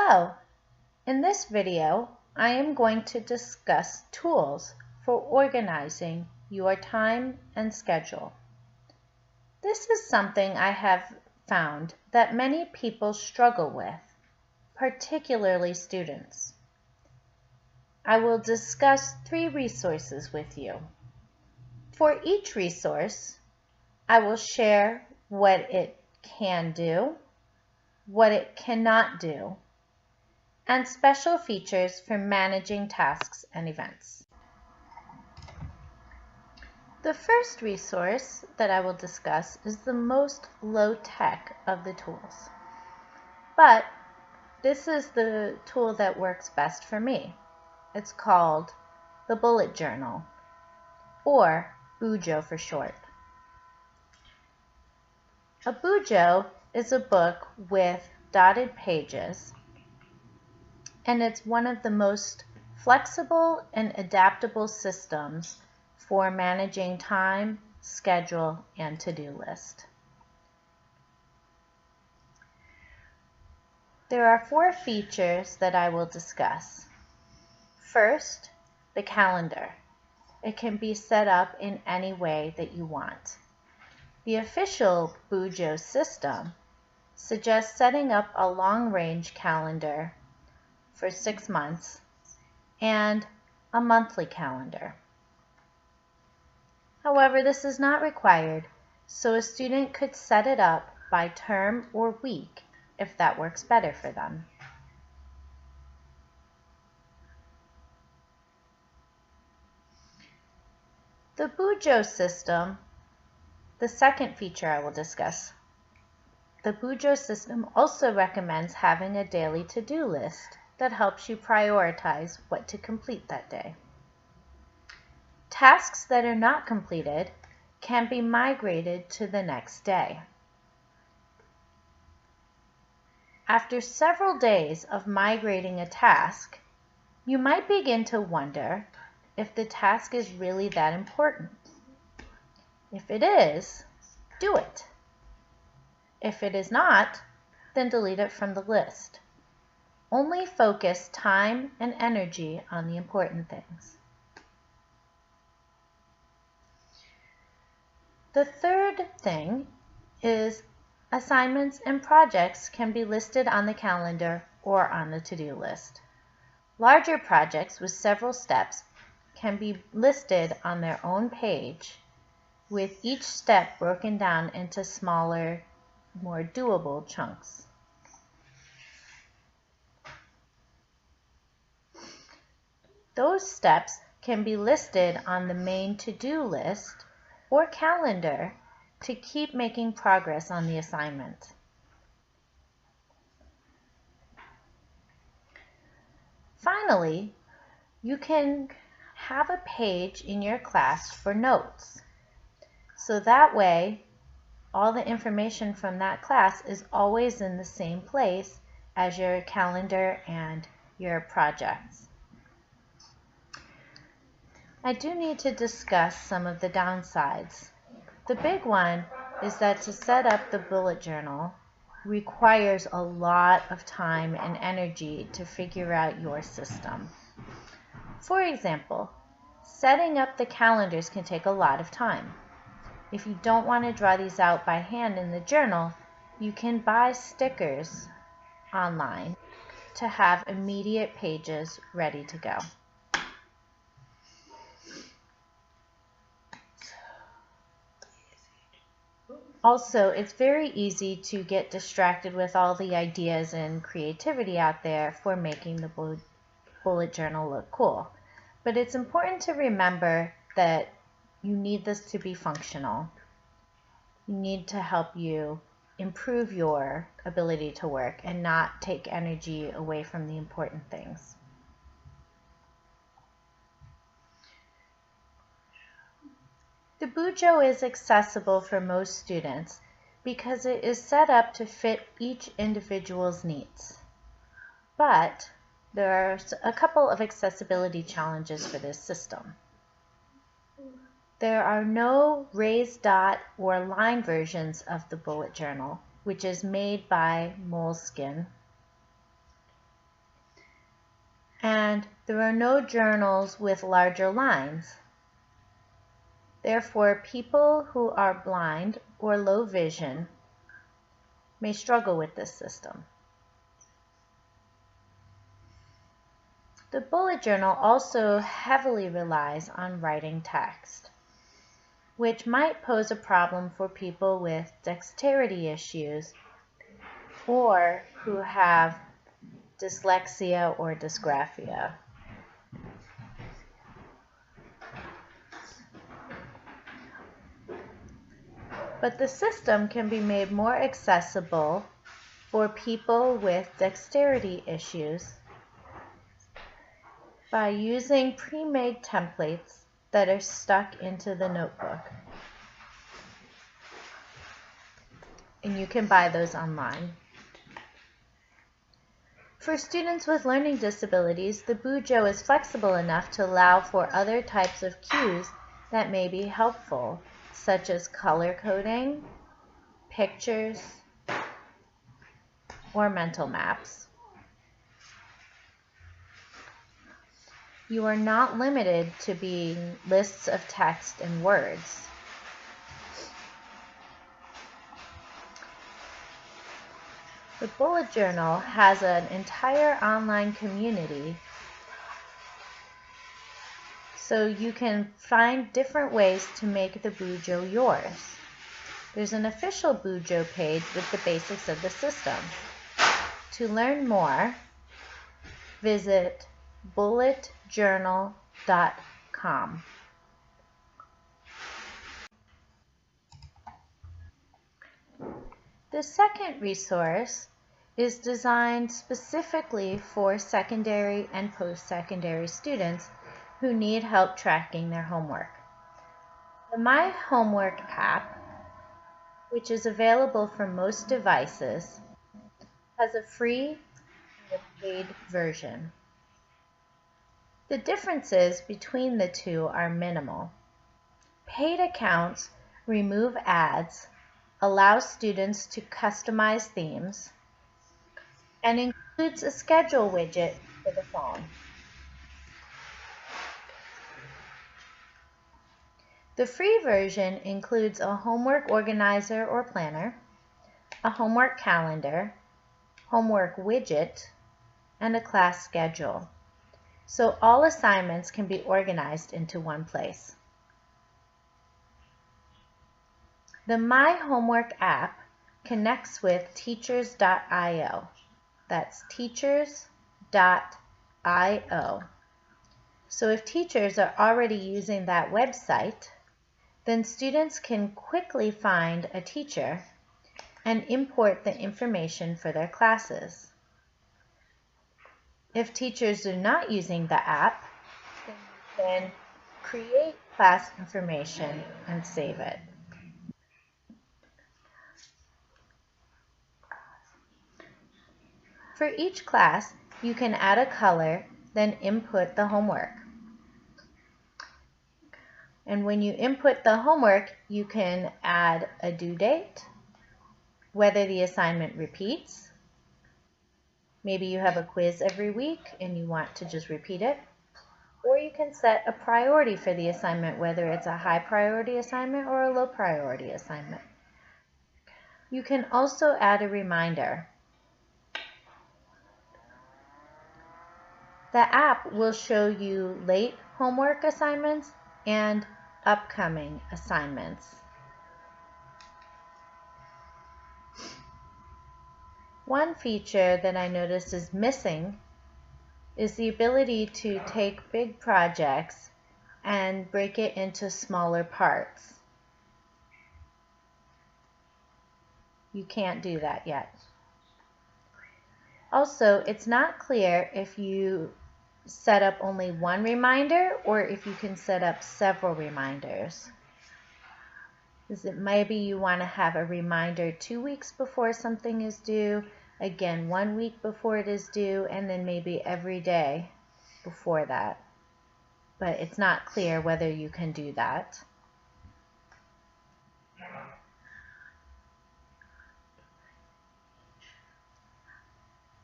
Hello! In this video, I am going to discuss tools for organizing your time and schedule. This is something I have found that many people struggle with, particularly students. I will discuss 3 resources with you. For each resource, I will share what it can do, what it cannot do, and special features for managing tasks and events. The first resource that I will discuss is the most low-tech of the tools. But this is the tool that works best for me. It's called the Bullet Journal, or Bujo for short. A Bujo is a book with dotted pages, and it's one of the most flexible and adaptable systems for managing time, schedule, and to-do list. There are 4 features that I will discuss. First, the calendar. It can be set up in any way that you want. The official Bujo system suggests setting up a long-range calendar for 6 months and a monthly calendar. However, this is not required, so a student could set it up by term or week if that works better for them. The Bujo system, the second feature I will discuss. The Bujo system also recommends having a daily to-do list that helps you prioritize what to complete that day. Tasks that are not completed can be migrated to the next day. After several days of migrating a task, you might begin to wonder if the task is really that important. If it is, do it. If it is not, then delete it from the list. Only focus time and energy on the important things. The third thing is assignments and projects can be listed on the calendar or on the to-do list. Larger projects with several steps can be listed on their own page, with each step broken down into smaller, more doable chunks. Those steps can be listed on the main to-do list or calendar to keep making progress on the assignment. Finally, you can have a page in your class for notes. So that way, all the information from that class is always in the same place as your calendar and your projects. I do need to discuss some of the downsides. The big one is that to set up the bullet journal requires a lot of time and energy to figure out your system. For example, setting up the calendars can take a lot of time. If you don't want to draw these out by hand in the journal, you can buy stickers online to have immediate pages ready to go. Also, it's very easy to get distracted with all the ideas and creativity out there for making the bullet journal look cool. But it's important to remember that you need this to be functional. You need to help you improve your ability to work and not take energy away from the important things. The Bujo is accessible for most students because it is set up to fit each individual's needs. But there are a couple of accessibility challenges for this system. There are no raised dot or line versions of the bullet journal, which is made by Moleskine. and there are no journals with larger lines. Therefore, people who are blind or low vision may struggle with this system. The bullet journal also heavily relies on writing text, which might pose a problem for people with dexterity issues or who have dyslexia or dysgraphia. But the system can be made more accessible for people with dexterity issues by using pre-made templates that are stuck into the notebook. And you can buy those online. For students with learning disabilities, the Bujo is flexible enough to allow for other types of cues that may be helpful, such as color coding, pictures, or mental maps. You are not limited to being lists of text and words. The bullet journal has an entire online community, so you can find different ways to make the Bujo yours. There's an official Bujo page with the basics of the system. To learn more, visit bulletjournal.com. The second resource is designed specifically for secondary and post-secondary students who need help tracking their homework. The My Homework app, which is available for most devices, has a free and a paid version. The differences between the two are minimal. Paid accounts remove ads, allow students to customize themes, and includes a schedule widget for the phone. The free version includes a homework organizer or planner, a homework calendar, homework widget, and a class schedule, so all assignments can be organized into one place. The My Homework app connects with teachers.io. That's teachers.io. So if teachers are already using that website, then students can quickly find a teacher and import the information for their classes. If teachers are not using the app, then you can create class information and save it. For each class, you can add a color, then input the homework. And when you input the homework, you can add a due date, whether the assignment repeats. Maybe you have a quiz every week and you want to just repeat it. Or you can set a priority for the assignment, whether it's a high priority assignment or a low priority assignment. You can also add a reminder. The app will show you late homework assignments and upcoming assignments. One feature that I noticed is missing is the ability to take big projects and break it into smaller parts. You can't do that yet. Also, it's not clear if you set up only one reminder or if you can set up several reminders. Maybe you want to have a reminder 2 weeks before something is due, again 1 week before it is due, and then maybe every day before that. But it's not clear whether you can do that.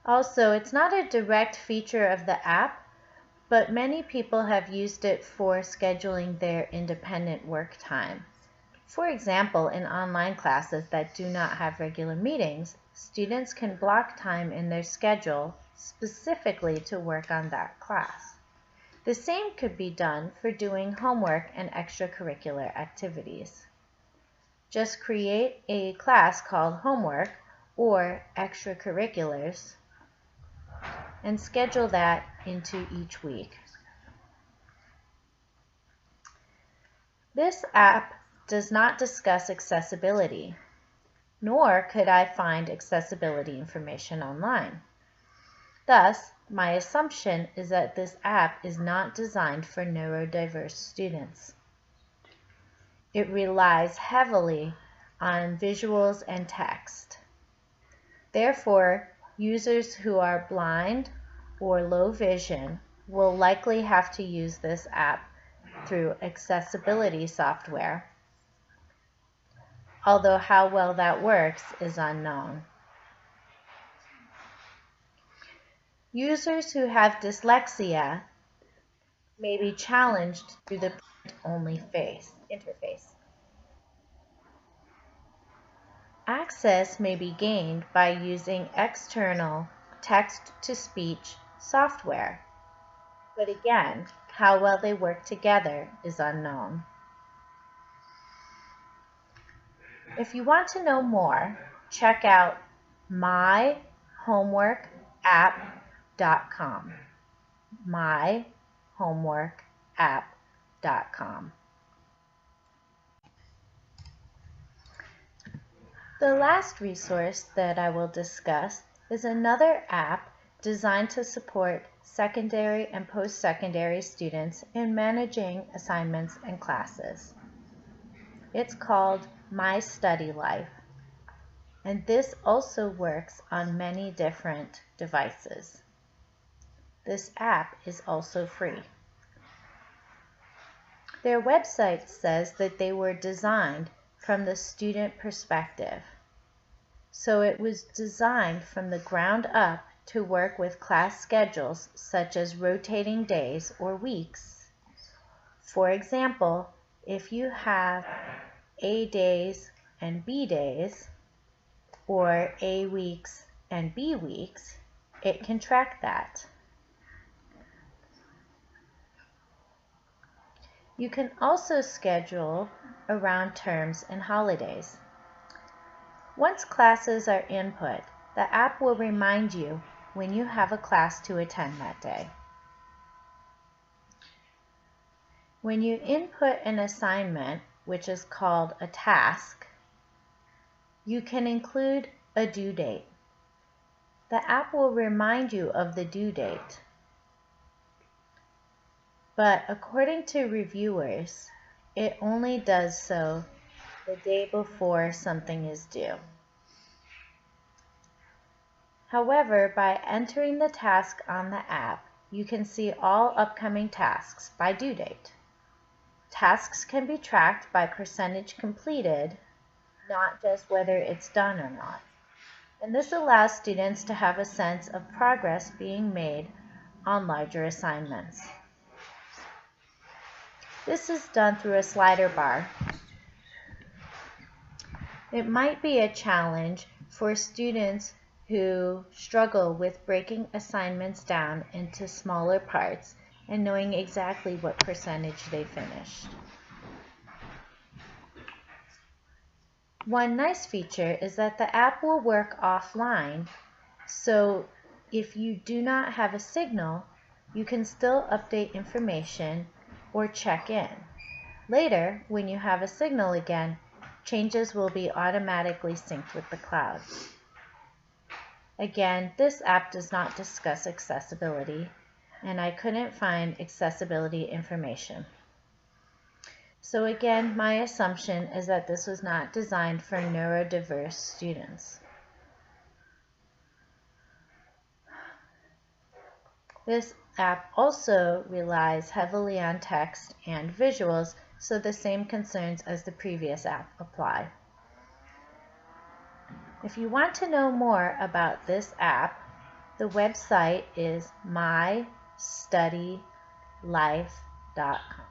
Also, it's not a direct feature of the app, but many people have used it for scheduling their independent work time. For example, in online classes that do not have regular meetings, students can block time in their schedule specifically to work on that class. The same could be done for doing homework and extracurricular activities. Just create a class called homework or extracurriculars and schedule that into each week. This app does not discuss accessibility, nor could I find accessibility information online. Thus, my assumption is that this app is not designed for neurodiverse students. It relies heavily on visuals and text. Therefore, users who are blind or low vision will likely have to use this app through accessibility software, although how well that works is unknown. Users who have dyslexia may be challenged through the print-only interface. Access may be gained by using external text-to-speech software, but again, how well they work together is unknown. If you want to know more, check out myhomeworkapp.com. myhomeworkapp.com. The last resource that I will discuss is another app designed to support secondary and post-secondary students in managing assignments and classes. It's called My Study Life, and this also works on many different devices. This app is also free. Their website says that they were designed from the student perspective. So it was designed from the ground up to work with class schedules such as rotating days or weeks. For example, if you have A days and B days, or A weeks and B weeks, it can track that. You can also schedule around terms and holidays. Once classes are input, the app will remind you when you have a class to attend that day. When you input an assignment, which is called a task, you can include a due date. The app will remind you of the due date. But according to reviewers, it only does so the day before something is due. However, by entering the task on the app, you can see all upcoming tasks by due date. Tasks can be tracked by percentage completed, not just whether it's done or not. And this allows students to have a sense of progress being made on larger assignments. This is done through a slider bar. It might be a challenge for students who struggle with breaking assignments down into smaller parts and knowing exactly what percentage they finished. One nice feature is that the app will work offline, so if you do not have a signal, you can still update information or check in. Later, when you have a signal again, changes will be automatically synced with the cloud. Again, this app does not discuss accessibility, and I couldn't find accessibility information. So again, my assumption is that this was not designed for neurodiverse students. This app also relies heavily on text and visuals, so the same concerns as the previous app apply. If you want to know more about this app, the website is mystudylife.com. life.com.